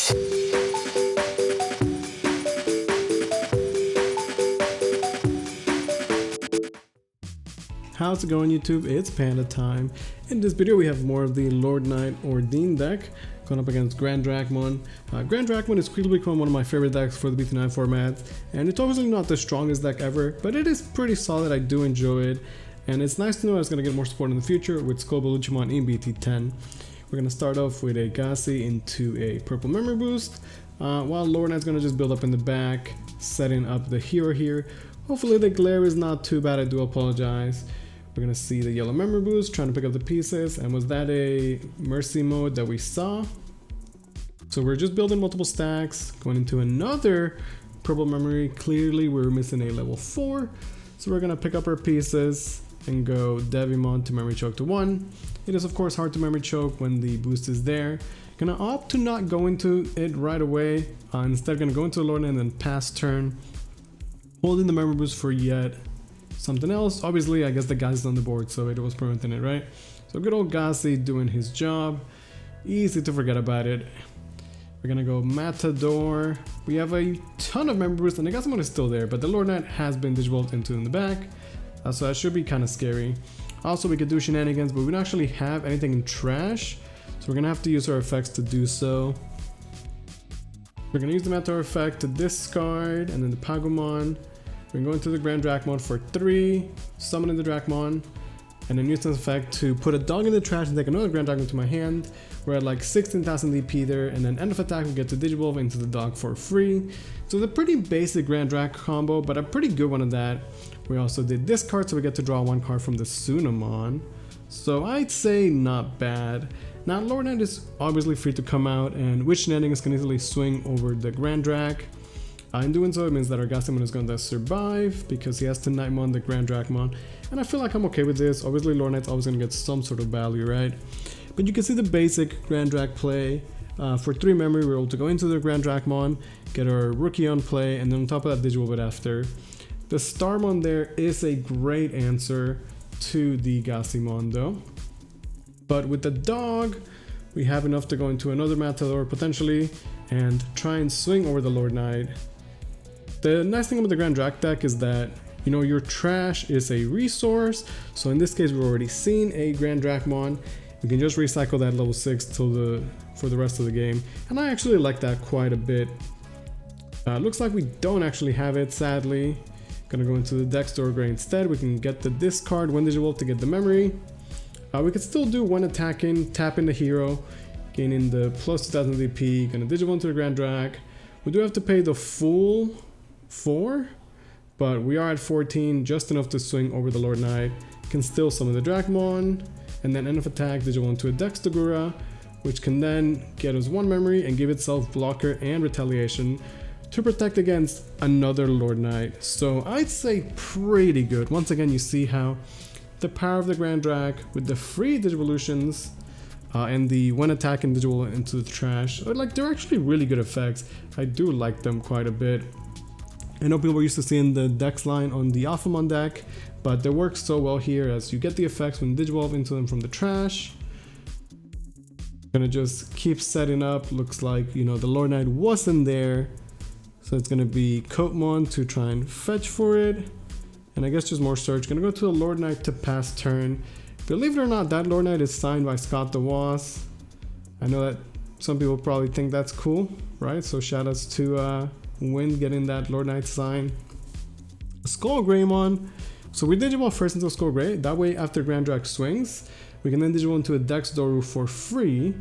How's it going, YouTube? It's Panda time. In this video we have more of the Lordknight Ordine deck going up against Grandracmon. Grandracmon is quickly become one of my favorite decks for the BT9 format, and it's obviously not the strongest deck ever, but it is pretty solid. I do enjoy it, and it's nice to know it's going to get more support in the future with Digimon in BT10. We're going to start off with a Gassi into a purple memory boost, while Lordknight's going to just build up in the back, setting up the hero here. Hopefully the glare is not too bad, I do apologize. We're gonna see the yellow memory boost, trying to pick up the pieces, and was that a mercy mode that we saw? So we're just building multiple stacks, going into another purple memory. Clearly we're missing a level 4, so we're gonna pick up our pieces and go Digimon to memory choke to 1. It is of course hard to memory choke when the boost is there. Gonna opt to not go into it right away, instead gonna go into the Lordknight and then pass turn, holding the memory boost for yet something else. Obviously, I guess the guy's on the board, so it was preventing it, right? So good old Gassi doing his job. Easy to forget about it. We're gonna go Matador. We have a ton of memory boosts, and the Digimon is still there, but the Lordknight has been digivolved into in the back, so that should be kind of scary. Also, we could do shenanigans, but we don't actually have anything in trash, so we're gonna have to use our effects to do so. We're gonna use the Matador effect to discard, and then the Pagumon. We're going to the Grandracmon for 3, summoning the Dracmon, and then use this effect to put a dog in the trash and take another Grandracmon to my hand. We're at like 16,000 DP there, and then end of attack we get to Digivolve into the dog for free. So it's a pretty basic Grandrac combo, but a pretty good one of that. We also did discard, so we get to draw 1 card from the Sunamon. So I'd say not bad. Now Lordknight is obviously free to come out, and with shenanigans can easily swing over the Grandrac. In doing so, it means that our Gassimon is going to survive because he has to Nightmon the Grandracmon, and I feel like I'm okay with this. Obviously, Lordknight's always going to get some sort of value, right? But you can see the basic Grandrac play. For 3 memory, we're able to go into the Grandracmon, get our rookie on play, and then on top of that, Digivolve it after. The Starmon there is a great answer to the Gassimon, though. But with the dog, we have enough to go into another Matador potentially and try and swing over the Lordknight. The nice thing about the Grandrac deck is that, you know, your trash is a resource. So in this case, we've already seen a Grandracmon. We can just recycle that level 6 for the rest of the game. And I actually like that quite a bit. Looks like we don't actually have it, sadly. Gonna go into the deck store gray instead. We can get the discard when Digivolve to get the memory. We could still do one attacking, tapping the hero, gaining the plus 2000 DP, gonna Digivolve into the Grandrac. We do have to pay the full 4, but we are at 14, just enough to swing over the Lordknight. Can still summon the Dracmon, and then end of attack Digivolve into a Dextagura, which can then get us 1 memory and give itself blocker and retaliation to protect against another Lordknight. So I'd say pretty good. Once again, you see how the power of the Grandrac with the free Digivolutions and the one attack and Digivolve into the trash, like, they're actually really good effects. I do like them quite a bit. I know people are used to seeing the Dex line on the Alphamon deck, but they work so well here as you get the effects when Digivolve into them from the trash. Gonna just keep setting up. Looks like, you know, the Lordknight wasn't there, so it's gonna be Kotemon to try and fetch for it, and I guess just more search. Gonna go to the Lordknight to pass turn. Believe it or not, that Lordknight is signed by Scott the Wasp. I know that some people probably think that's cool, right? So shout outs to Win getting that Lordknight sign. Skullgreymon. So we Digivolve first into Skullgrey. That way, after Grandrac swings, we can then Digivolve into a Dexdoru for free.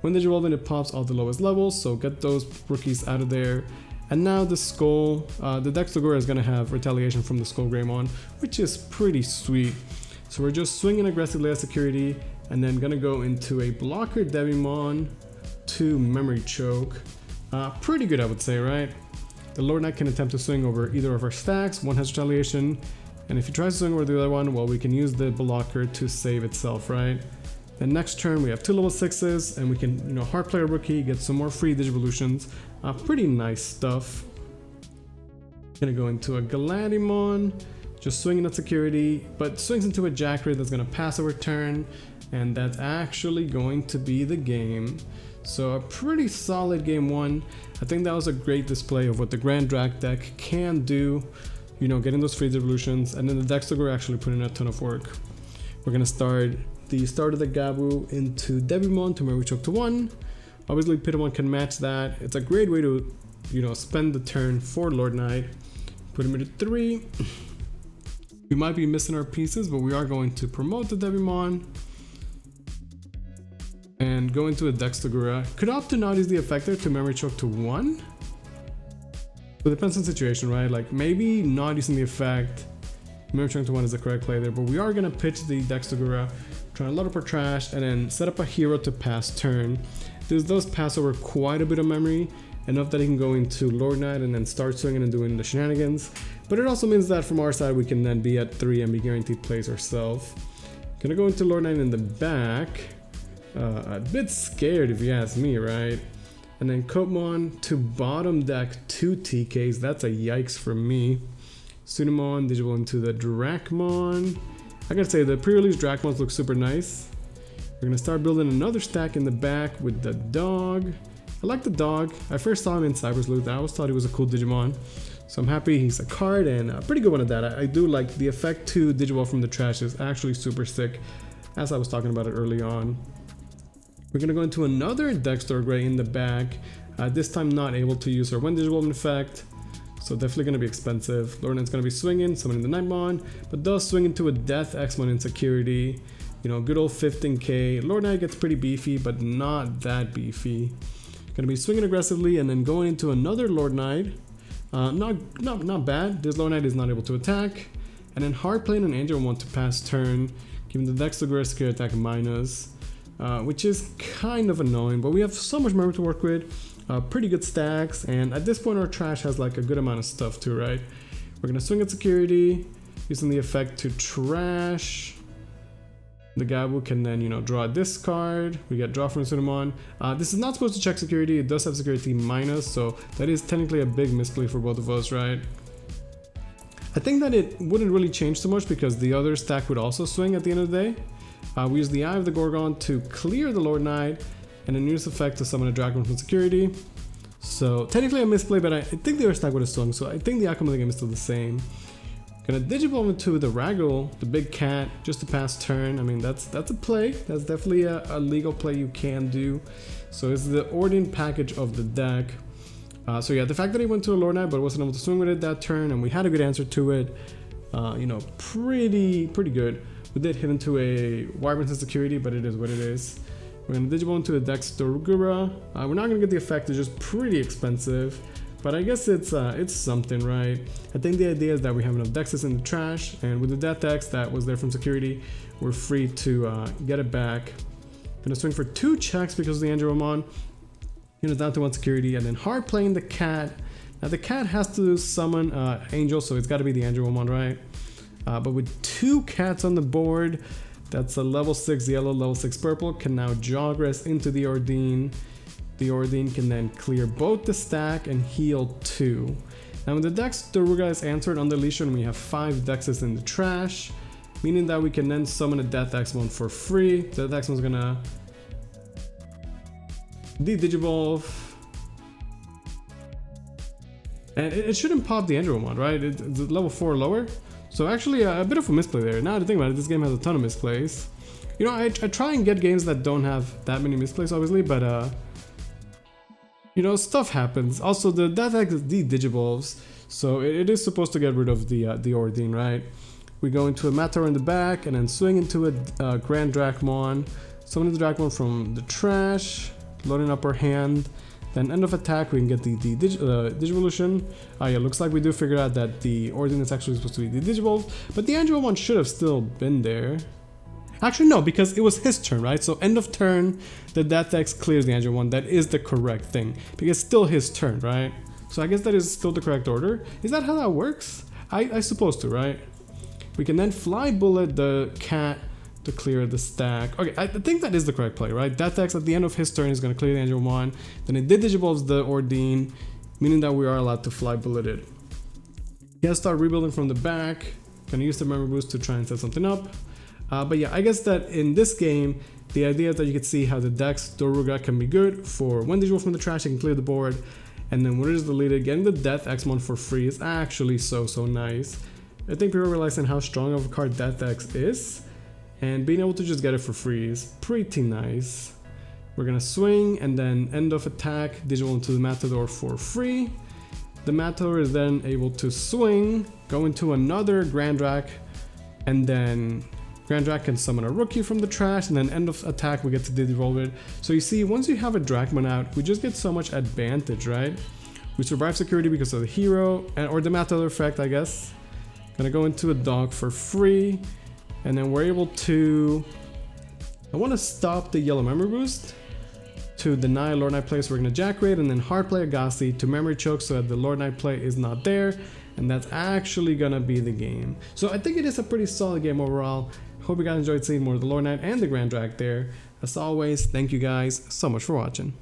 When Digivolving, it pops all the lowest levels, so get those rookies out of there. And now the Dexdogura is going to have retaliation from the Skullgreymon, which is pretty sweet. So we're just swinging aggressively as security, and then going to go into a blocker Devimon to memory choke. Pretty good, I would say, right? The Lordknight can attempt to swing over either of our stacks. One has retaliation, and if he tries to swing over the other one, well, we can use the blocker to save itself, right? Then next turn we have 2 level 6s, and we can, you know, hard play a rookie, get some more free Digivolutions. Pretty nice stuff. Gonna go into a Galadimon, just swinging at security, but swings into a Jackra that's gonna pass over turn, and that's actually going to be the game. So a pretty solid game one. I think that was a great display of what the Grandrac deck can do, you know, getting those free evolutions, and then the Dexter actually put in a ton of work. We're gonna start the start of the Gabu into Digimon to Marichoke to 1. Obviously Pitamon can match that. It's a great way to, you know, spend the turn for Lordknight. Put him into 3. We might be missing our pieces, but we are going to promote the Digimon and go into a Dextagura. Could opt to not use the effector to Memory Choke to 1. So it depends on the situation, right? Like maybe not using the effect, Memory Choke to 1 is the correct play there, but we are gonna pitch the Dextagura, trying to load up our trash, and then set up a hero to pass turn. This does pass over quite a bit of memory, enough that he can go into Lordknight and then start swinging and doing the shenanigans. But it also means that from our side we can then be at 3 and be guaranteed plays ourselves. Gonna go into Lordknight in the back. A bit scared if you ask me, right? And then Kotemon to bottom deck 2 TKs. That's a yikes for me. Sunimon, Digimon into the Dracmon. I gotta say the pre-release Dracmons look super nice. We're gonna start building another stack in the back with the dog. I like the dog. I first saw him in Cyber Sleuth. I always thought he was a cool Digimon. So I'm happy he's a card and a pretty good one at that. I do like the effect to Digivolve from the trash is actually super sick, as I was talking about it early on. We're gonna go into another Dexter Gray in the back. This time not able to use our one Digivolve effect. So definitely gonna be expensive. Lordknight's gonna be swinging, summoning the Nightmon, but does swing into a Death Xmon in security. You know, good old 15k. Lordknight gets pretty beefy, but not that beefy. Gonna be swinging aggressively and then going into another Lordknight. Not bad. This Lordknight is not able to attack. And then hard playing an Angel want to pass turn, giving the Dexter secure attack minus, which is kind of annoying, but we have so much memory to work with. Pretty good stacks, and at this point our trash has like a good amount of stuff too, right? We're gonna swing at security, using the effect to trash. The Gabu can then, you know, draw this card. We get draw from Sunimon. This is not supposed to check security. It does have security minus, so that is technically a big misplay for both of us, right? I think that it wouldn't really change too much because the other stack would also swing at the end of the day. We use the Eye of the Gorgon to clear the Lordknight, and then use the effect to summon a Dracmon from security. So technically a misplay, but I think the other stack would have swung, so I think the outcome of the game is still the same. Gonna Digivolve into the Raggle, the big cat, just to pass turn. I mean, that's a play. That's definitely a legal play you can do. So it's the Ordine package of the deck. So yeah, the fact that he went to a Lordknight but wasn't able to swing with it that turn, and we had a good answer to it, you know, pretty good. We did hit into a Wyvern's security, but it is what it is. We're gonna Digivolve into a Dextagura. We're not gonna get the effect, it's just pretty expensive. But I guess it's something, right? I think the idea is that we have enough Dexes in the trash, and with the Death X that was there from security, we're free to get it back. Gonna swing for 2 checks because of the Angelomon. You know, down to 1 security, and then hard playing the cat. Now the cat has to summon Angel, so it's got to be the Angelomon, right? But with 2 cats on the board, that's a level 6 yellow, level 6 purple, can now Jogress into the Ordine. The Ordine can then clear both the stack and heal 2. Now when the Dextagura is answered on deletion, we have 5 Dexes in the trash, meaning that we can then summon a Death Xmon for free. The Death Xmon's gonna Digivolve. And it shouldn't pop the Angelomon, right? It's level 4 lower. So actually a bit of a misplay there. Now to think about it, this game has a ton of misplays. You know, I try and get games that don't have that many misplays, obviously, but you know, stuff happens. Also, the Death X Digivolves, so it is supposed to get rid of the Ordine, right? We go into a Matar in the back, and then swing into a Grandracmon, summon the Dracmon from the trash, loading up our hand. Then end of attack, we can get the Digivolution. Yeah, looks like we do figure out that the Ordine is actually supposed to be the Digivolve, but the Angelomon should have still been there. Actually, no, because it was his turn, right? So end of turn, the Death X clears the Angelomon. That is the correct thing, because it's still his turn, right? So I guess that is still the correct order. Is that how that works? I suppose to, right? We can then fly bullet the cat to clear the stack. Okay, I think that is the correct play, right? Death X at the end of his turn is going to clear the Angelomon. Then it Digivolves the Ordine, meaning that we are allowed to fly bullet it. He has to start rebuilding from the back. Gonna use the memory boost to try and set something up. But yeah, I guess that in this game, The idea is that you can see how the Dex Doruga can be good for when they roll from the trash, you can clear the board. And then when it is deleted, getting the Death X-Mon for free is actually so nice. I think people are realizing how strong of a card Death X is. And being able to just get it for free is pretty nice. We're gonna swing and then end of attack, Digimon into the Matador for free. The Matador is then able to swing, go into another Grandrac, and then Grandrac can summon a rookie from the trash, and then end of attack we get to Digivolve it. So you see, once you have a Dracmon out, we just get so much advantage, right? We survive security because of the hero, or the Matador effect, I guess. Gonna go into a dog for free, and then we're able to... I want to stop the yellow memory boost to deny Lordknight play, so we're gonna Jack Raid and then hard play Agassi to memory choke so that the Lordknight play is not there, and that's actually gonna be the game. So I think it is a pretty solid game overall. Hope you guys enjoyed seeing more of the Lordknight and the Grandrac there. As always, thank you guys so much for watching.